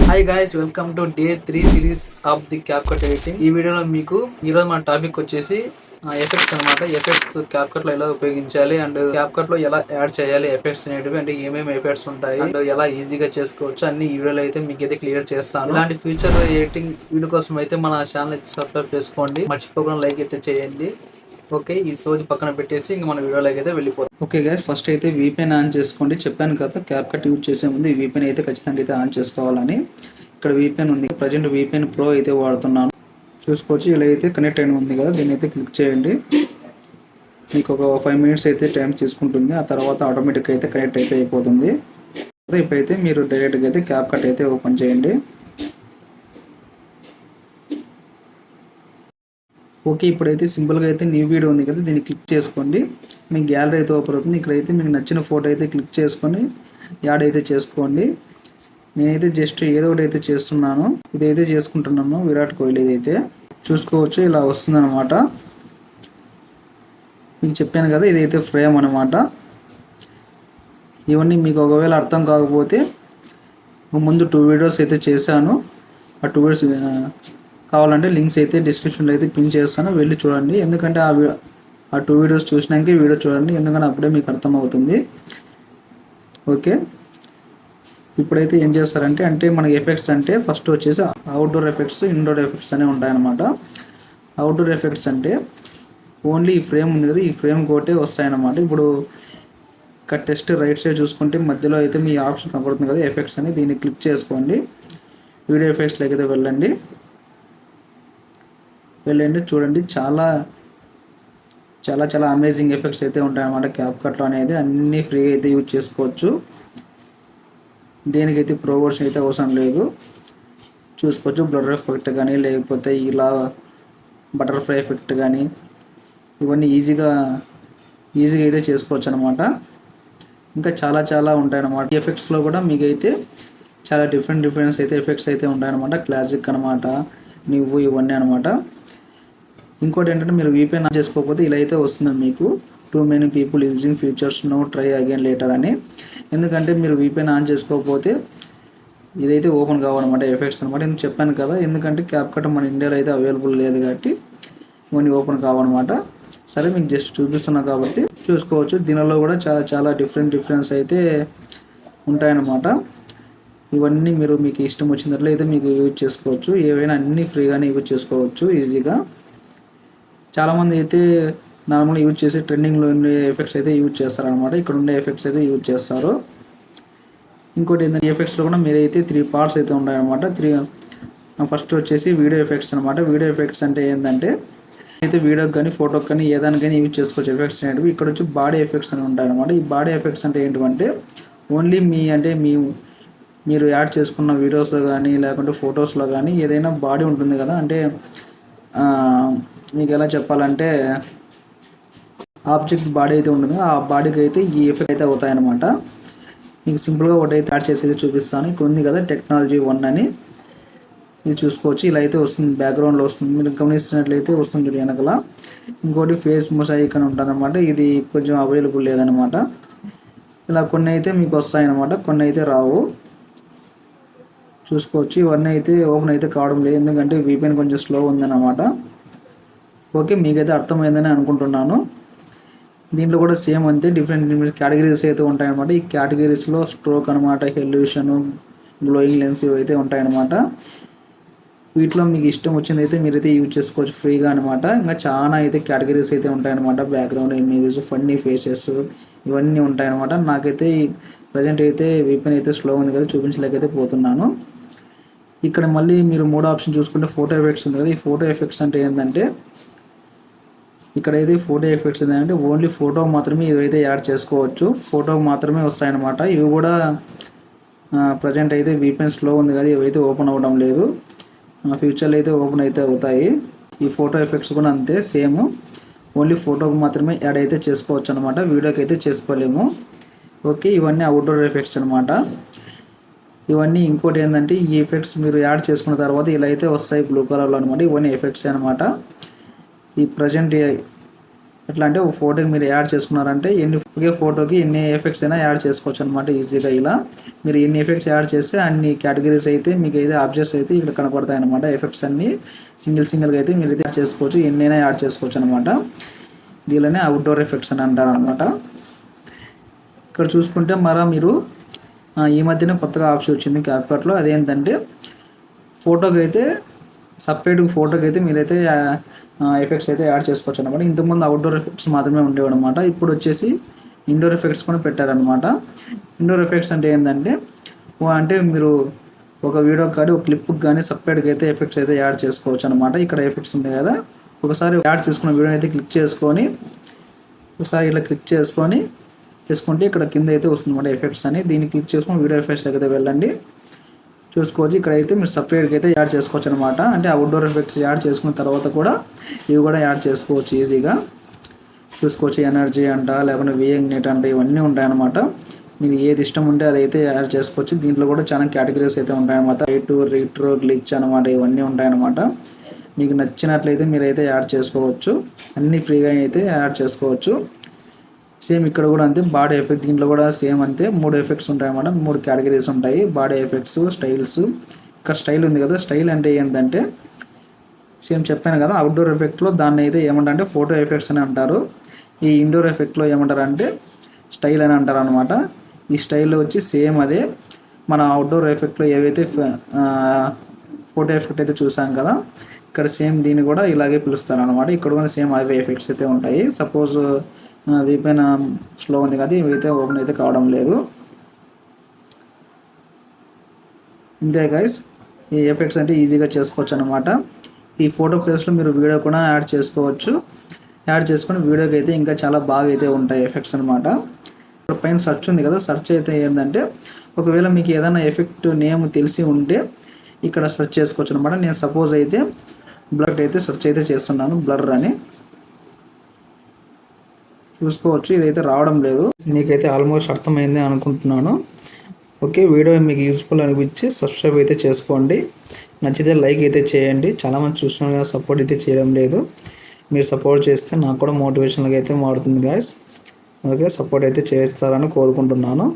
Hi guys, welcome to day 3 series of the CapCut editing. ఈ వీడియోలో మీకు ఈరోజు మన టాపిక్ వచ్చేసి ఎఫెక్ట్స్ అనమాట. ఎఫెక్ట్స్ క్యాప్కట్ లో ఎలా ఉపయోగించాలి అండ్ క్యాప్కట్ లో ఎలా యాడ్ చేయాలి ఎఫెక్ట్స్ అనేటివి, అంటే ఏమేమి ఎఫెక్ట్స్ ఉంటాయి అండ్ ఎలా ఈజీగా చేసుకోవచ్చు అన్ని ఈ వీడియోలో అయితే మీకు అయితే క్లియర్ చేస్తాను. ఇలాంటి ఫ్యూచర్ ఎడిటింగ్ వీడియో కోసం అయితే మన ఛానల్ అయితే సబ్స్క్రైబ్ చేసుకోండి, మర్చిపోకుండా లైక్ అయితే చేయండి. ఓకే, ఈ సోది పక్కన పెట్టేసి ఇంక మన వీడియోలోకి అయితే వెళ్ళిపోతాం. ఓకే గైస్, ఫస్ట్ అయితే VPN ఆన్ చేసుకోండి. చెప్పాను కదా క్యాప్కట్ యూజ్ చేసే ముందు ఈ VPN అయితే ఖచ్చితంగా అయితే ఆన్ చేసుకోవాలని. ఇక్కడ VPN ఉంది, ప్రజెంట్ VPN Pro అయితే వాడుతున్నాను. చూసుకోవచ్చు, ఇలా అయితే కనెక్ట్ అయిన ఉంది కదా, దీన్ని అయితే క్లిక్ చేయండి. మీకు ఒక 5 మినిట్స్ అయితే టైం తీసుకుంటుంది. ఆ తర్వాత ఆటోమేటిక్గా అయితే కనెక్ట్ అయితే అయిపోతుంది. ఇప్పుడైతే మీరు డైరెక్ట్గా అయితే క్యాప్కట్ అయితే ఓపెన్ చేయండి. ఓకే, ఇప్పుడైతే సింపుల్గా అయితే న్యూ వీడియో ఉంది కదా, దీన్ని క్లిక్ చేసుకోండి. మీ గ్యాలరీ అయితే ఓపెన్ అవుతుంది. ఇక్కడైతే మీకు నచ్చిన ఫోటో అయితే క్లిక్ చేసుకొని యాడ్ అయితే చేసుకోండి. నేనైతే జస్ట్ ఏదో ఒకటి అయితే చేస్తున్నాను, ఇదైతే చేసుకుంటున్నాను. విరాట్ కోహ్లీ అయితే చూసుకోవచ్చు, ఇలా వస్తుంది అనమాట. మీకు చెప్పాను కదా, ఇదైతే ఫ్రేమ్ అనమాట. ఇవన్నీ మీకు ఒకవేళ అర్థం కాకపోతే ముందు 2 వీడియోస్ అయితే చేశాను. ఆ 2 వీడియోస్ కావాలంటే లింక్స్ అయితే డిస్క్రిప్షన్లో అయితే పిన్ చేస్తాను, వెళ్ళి చూడండి. ఎందుకంటే ఆ 2 వీడియోస్ చూసినాక వీడియో చూడండి, ఎందుకంటే అప్పుడే మీకు అర్థమవుతుంది. ఓకే, ఇప్పుడైతే ఏం చేస్తారంటే మనకి ఎఫెక్ట్స్ అంటే ఫస్ట్ వచ్చేసి అవుట్డోర్ ఎఫెక్ట్స్, ఇండోర్ ఎఫెక్ట్స్ అనేవి ఉంటాయన్నమాట. అవుట్డోర్ ఎఫెక్ట్స్ అంటే ఓన్లీ ఈ ఫ్రేమ్ ఉంది కదా, ఈ ఫ్రేమ్ కోటే వస్తాయన్నమాట. ఇప్పుడు ఇక్కడ టెస్ట్ రైట్ సైడ్ చూసుకుంటే మధ్యలో అయితే మీ ఆప్షన్ కనబడుతుంది కదా, ఎఫెక్ట్స్ అని, దీన్ని క్లిక్ చేసుకోండి. వీడియో ఎఫెక్ట్స్లోకి అయితే వెళ్ళండి. చూడండి, చాలా చాలా చాలా అమేజింగ్ ఎఫెక్ట్స్ అయితే ఉంటాయన్నమాట క్యాప్కట్లో అనేది. అన్నీ ఫ్రీగా అయితే యూజ్ చేసుకోవచ్చు. దేనికైతే ప్రో వర్షన్ అయితే అవసరం లేదు. చూసుకోవచ్చు, బ్లర్ ఎఫెక్ట్ కానీ లేకపోతే ఇలా బటర్ఫ్లై ఎఫెక్ట్ కానీ ఇవన్నీ ఈజీగా అయితే చేసుకోవచ్చు అనమాట. ఇంకా చాలా చాలా ఉంటాయన్నమాట. ఈ ఎఫెక్ట్స్లో కూడా మీకైతే చాలా డిఫరెంట్స్ అయితే ఎఫెక్ట్స్ అయితే ఉంటాయన్నమాట. క్లాసిక్ అనమాట, నువ్వు ఇవన్నీ అనమాట. ఇంకోటి ఏంటంటే మీరు VPN ఆన్ చేసుకోకపోతే ఇలా అయితే వస్తుంది మీకు, too many people using features, no try again later అని. ఎందుకంటే మీరు VPN ఆన్ చేసుకోకపోతే ఇదైతే ఓపెన్ కావాలన్నమాట, ఎఫెక్ట్స్ అనమాట. ఎందుకు చెప్పాను కదా, ఎందుకంటే క్యాప్కట్ మన ఇండియాలో అయితే అవైలబుల్ లేదు కాబట్టి ఇవన్నీ ఓపెన్ కావాలన్నమాట. సరే, మీకు జస్ట్ చూపిస్తున్నా కాబట్టి చూసుకోవచ్చు. దీనిలో కూడా చాలా చాలా డిఫరెన్స్ అయితే ఉంటాయన్నమాట. ఇవన్నీ మీకు ఇష్టం వచ్చినట్లు అయితే మీకు యూజ్ చేసుకోవచ్చు. ఏవైనా అన్నీ ఫ్రీగానే యూజ్ చేసుకోవచ్చు ఈజీగా. చాలామంది అయితే నార్మల్గా యూజ్ చేసి ట్రెండింగ్లో ఉండే ఎఫెక్ట్స్ అయితే యూజ్ చేస్తారనమాట. ఇక్కడ ఉండే ఎఫెక్ట్స్ అయితే యూజ్ చేస్తారు. ఇంకోటి ఏంటంటే ఎఫెక్ట్స్లో కూడా మీరైతే 3 పార్ట్స్ అయితే ఉన్నాయన్నమాట. ఫస్ట్ వచ్చేసి వీడియో ఎఫెక్ట్స్ అనమాట. వీడియో ఎఫెక్ట్స్ అంటే ఏంటంటే అయితే వీడియోకి కానీ ఫోటోకి కానీ ఏదానికైనా యూజ్ చేసుకోవచ్చు ఎఫెక్ట్స్ అనేవి. ఇక్కడ వచ్చి బాడీ ఎఫెక్ట్స్ అని ఉంటాయన్నమాట. ఈ బాడీ ఎఫెక్ట్స్ అంటే ఏంటంటే ఓన్లీ మీరు యాడ్ చేసుకున్న వీడియోస్లో కానీ లేకుంటే ఫొటోస్లో కానీ ఏదైనా బాడీ ఉంటుంది కదా, అంటే మీకు ఎలా చెప్పాలంటే ఆబ్జెక్ట్ బాడీ అయితే ఉంటుంది, ఆ బాడీకి అయితే ఈ ఎఫెక్ట్ అయితే అవుతాయన్నమాట. మీకు సింపుల్గా ఒకటి అయితే యాడ్ చేసి అయితే చూపిస్తాను. ఇక్కడ ఉంది కదా టెక్నాలజీ 1 అని, ఇది చూసుకోవచ్చు. ఇలా అయితే వస్తుంది, బ్యాక్గ్రౌండ్లో వస్తుంది. మీరు గమనిస్తున్నట్లయితే వస్తుంది వెనకల. ఇంకోటి ఫేస్ మొజాయిక్ అని ఉంటుంది అనమాట, ఇది కొంచెం అవైలబుల్ లేదనమాట. ఇలా కొన్ని అయితే మీకు వస్తాయన్నమాట, కొన్ని అయితే రావు. చూసుకోవచ్చు, ఇవన్నీ అయితే ఓపెన్ అయితే కావడం లేదు, ఎందుకంటే VPN కొంచెం స్లో ఉందన్నమాట. ఓకే, మీకైతే అర్థమైందని అనుకుంటున్నాను. దీంట్లో కూడా సేమ్ అంతే, డిఫరెంట్ కేటగిరీస్ అయితే ఉంటాయన్నమాట. ఈ కేటగిరీస్లో స్ట్రోక్ అనమాట, ఎల్యూషన్, గ్లోయింగ్ లెన్స్ ఇవైతే ఉంటాయన్నమాట. వీటిలో మీకు ఇష్టం వచ్చింది అయితే మీరైతే యూజ్ చేసుకోవచ్చు ఫ్రీగా అనమాట. ఇంకా చాలా అయితే కేటగిరీస్ అయితే ఉంటాయన్నమాట. బ్యాక్గ్రౌండ్ ఇమేజెస్, ఫన్నీ ఫేసెస్ ఇవన్నీ ఉంటాయన్నమాట. నాకైతే ప్రజెంట్ అయితే VPN అయితే స్లో ఉంది కదా, చూపించలేకైతే పోతున్నాను. ఇక్కడ మళ్ళీ మీరు 3 ఆప్షన్ చూసుకుంటే ఫోటో ఎఫెక్ట్స్ ఉంది కదా. ఈ ఫోటో ఎఫెక్ట్స్ అంటే ఏంటంటే ఇక్కడైతే ఫోటో ఎఫెక్ట్స్ ఏంటంటే ఓన్లీ ఫోటో మాత్రమే ఇవైతే యాడ్ చేసుకోవచ్చు, ఫోటో మాత్రమే వస్తాయన్నమాట. ఇవి కూడా ప్రజెంట్ అయితే VPN స్లో ఉంది కదా, ఇవైతే ఓపెన్ అవ్వడం లేదు. ఫ్యూచర్లో అయితే ఓపెన్ అయితే అవుతాయి. ఈ ఫోటో ఎఫెక్ట్స్ కూడా అంతే, సేమ్ ఓన్లీ ఫోటోకి మాత్రమే యాడ్ అయితే చేసుకోవచ్చు అనమాట, వీడియోకి అయితే చేసుకోలేము. ఓకే, ఇవన్నీ అవుట్డోర్ ఎఫెక్ట్స్ అనమాట. ఇవన్నీ ఇంకోటి ఏంటంటే ఈ ఎఫెక్ట్స్ మీరు యాడ్ చేసుకున్న తర్వాత ఇలా అయితే వస్తాయి బ్లూ కలర్లో అనమాట. ఇవన్నీ ఎఫెక్ట్స్ అనమాట. ఈ ప్రజెంట్ ఎట్లా అంటే ఒక ఫోటోకి మీరు యాడ్ చేసుకున్నారంటే ఒకే ఫోటోకి ఎన్ని ఎఫెక్ట్స్ అయినా యాడ్ చేసుకోవచ్చు అనమాట ఈజీగా. ఇలా మీరు ఎన్ని ఎఫెక్ట్స్ యాడ్ చేస్తే అన్ని కేటగిరీస్ అయితే మీకు అయితే ఆబ్జెక్ట్స్ అయితే ఇక్కడ కనపడతాయి అనమాట. ఎఫెక్ట్స్ అన్ని సింగిల్గా అయితే మీరు అయితే యాడ్ చేసుకోవచ్చు, ఎన్నైనా యాడ్ చేసుకోవచ్చు అనమాట. దీనిలోనే అవుట్డోర్ ఎఫెక్ట్స్ అని అంటారు అనమాట. ఇక్కడ చూసుకుంటే మీరు ఈ మధ్యనే కొత్తగా ఆప్షన్ వచ్చింది క్యాప్కట్లో. అదేంటంటే ఫోటోకి అయితే సపరేట్ ఫోటోకి అయితే మీరైతే ఎఫెక్ట్స్ అయితే యాడ్ చేసుకోవచ్చు అనమాట. ఇంతకుముందు అవుట్డోర్ ఎఫెక్ట్స్ మాత్రమే ఉండేవి అనమాట. ఇప్పుడు వచ్చేసి ఇండోర్ ఎఫెక్ట్స్ కూడా పెట్టారనమాట. ఇండోర్ ఎఫెక్ట్స్ అంటే ఏంటంటే మీరు ఒక వీడియో కానీ ఒక క్లిప్కి కానీ సపరేట్గా అయితే ఎఫెక్ట్స్ అయితే యాడ్ చేసుకోవచ్చు అనమాట. ఇక్కడ ఎఫెక్ట్స్ ఉన్నాయి కదా, ఒకసారి యాడ్ చేసుకున్న వీడియో అయితే క్లిక్ చేసుకొని ఒకసారి ఇలా క్లిక్ చేసుకుంటే ఇక్కడ కింద అయితే వస్తుంది అనమాట ఎఫెక్ట్స్ అని. దీన్ని క్లిక్ చేసుకొని వీడియో ఎఫెక్ట్స్ అయితే వెళ్ళండి, చూసుకోవచ్చు. ఇక్కడైతే మీరు సపరేట్గా అయితే యాడ్ చేసుకోవచ్చు అనమాట. అంటే అవుట్డోర్ ఎఫెక్ట్స్ యాడ్ చేసుకున్న తర్వాత కూడా ఇవి కూడా యాడ్ చేసుకోవచ్చు ఈజీగా. చూసుకోవచ్చు ఎనర్జీ అంట, లేకపోతే వేయింగ్ నెట్ అంట, ఇవన్నీ ఉంటాయన్నమాట. మీకు ఏది ఇష్టం ఉంటే అదైతే యాడ్ చేసుకోవచ్చు. దీంట్లో కూడా చాలా కేటగిరీస్ అయితే ఉంటాయన్నమాట. రిట్రో గ్లిచ్ అనమాట, ఇవన్నీ ఉంటాయన్నమాట. మీకు నచ్చినట్లయితే మీరైతే యాడ్ చేసుకోవచ్చు, అన్నీ ఫ్రీగా అయితే యాడ్ చేసుకోవచ్చు. సేమ్ ఇక్కడ కూడా అంతే, బాడీ ఎఫెక్ట్ దీంట్లో కూడా సేమ్ అంతే 3 ఎఫెక్ట్స్ ఉంటాయి అన్నమాట. 3 కేటగిరీస్ ఉంటాయి, బాడీ ఎఫెక్ట్స్, స్టైల్స్. ఇక్కడ స్టైల్ ఉంది కదా, స్టైల్ అంటే ఏంటంటే సేమ్ చెప్పాను కదా, అవుట్డోర్ ఎఫెక్ట్లో దాన్ని అయితే ఏమంటారంటే ఫోటో ఎఫెక్ట్స్ అని అంటారు. ఈ ఇండోర్ ఎఫెక్ట్లో ఏమంటారంటే స్టైల్ అని అంటారు అనమాట. ఈ స్టైల్లో వచ్చి సేమ్ అదే మన అవుట్డోర్ ఎఫెక్ట్లో ఏవైతే ఫోటో ఎఫెక్ట్ అయితే చూసాం కదా, ఇక్కడ సేమ్ దీన్ని కూడా ఇలాగే పిలుస్తారు అనమాట. ఇక్కడ కూడా సేమ్ అవే ఎఫెక్ట్స్ అయితే ఉంటాయి. సపోజ్ వీపైన స్లో ఉంది కదా, ఇవైతే ఓపెన్ అయితే కావడం లేదు. ఇంతే గైస్, ఈ ఎఫెక్ట్స్ అంటే ఈజీగా చేసుకోవచ్చు అనమాట. ఈ ఫోటో ప్లేస్లో మీరు వీడియో కూడా యాడ్ చేసుకోవచ్చు. యాడ్ చేసుకుని వీడియోకి అయితే ఇంకా చాలా బాగా అయితే ఉంటాయి ఎఫెక్ట్స్ అనమాట. ఇక్కడ పైన సెర్చ్ ఉంది కదా, సెర్చ్ అయితే ఏంటంటే ఒకవేళ మీకు ఏదైనా ఎఫెక్ట్ నేమ్ తెలిసి ఉంటే ఇక్కడ సెర్చ్ చేసుకోవచ్చు అనమాట. నేను సపోజ్ అయితే బ్లర్ అయితే సెర్చ్ అయితే చేస్తున్నాను, బ్లర్ అని. చూసుకోవచ్చు, ఇదైతే రావడం లేదు. మీకైతే ఆల్మోస్ట్ అర్థమైంది అనుకుంటున్నాను. ఓకే, వీడియో మీకు యూస్ఫుల్ అనిపించి సబ్స్క్రైబ్ అయితే చేసుకోండి. నచ్చితే లైక్ అయితే చేయండి. చాలామంది చూస్తున్నారు, సపోర్ట్ అయితే చేయడం లేదు. మీరు సపోర్ట్ చేస్తే నాకు కూడా మోటివేషన్గా అయితే మారుతుంది గాయస్. ఓకే, సపోర్ట్ అయితే చేస్తారని కోరుకుంటున్నాను.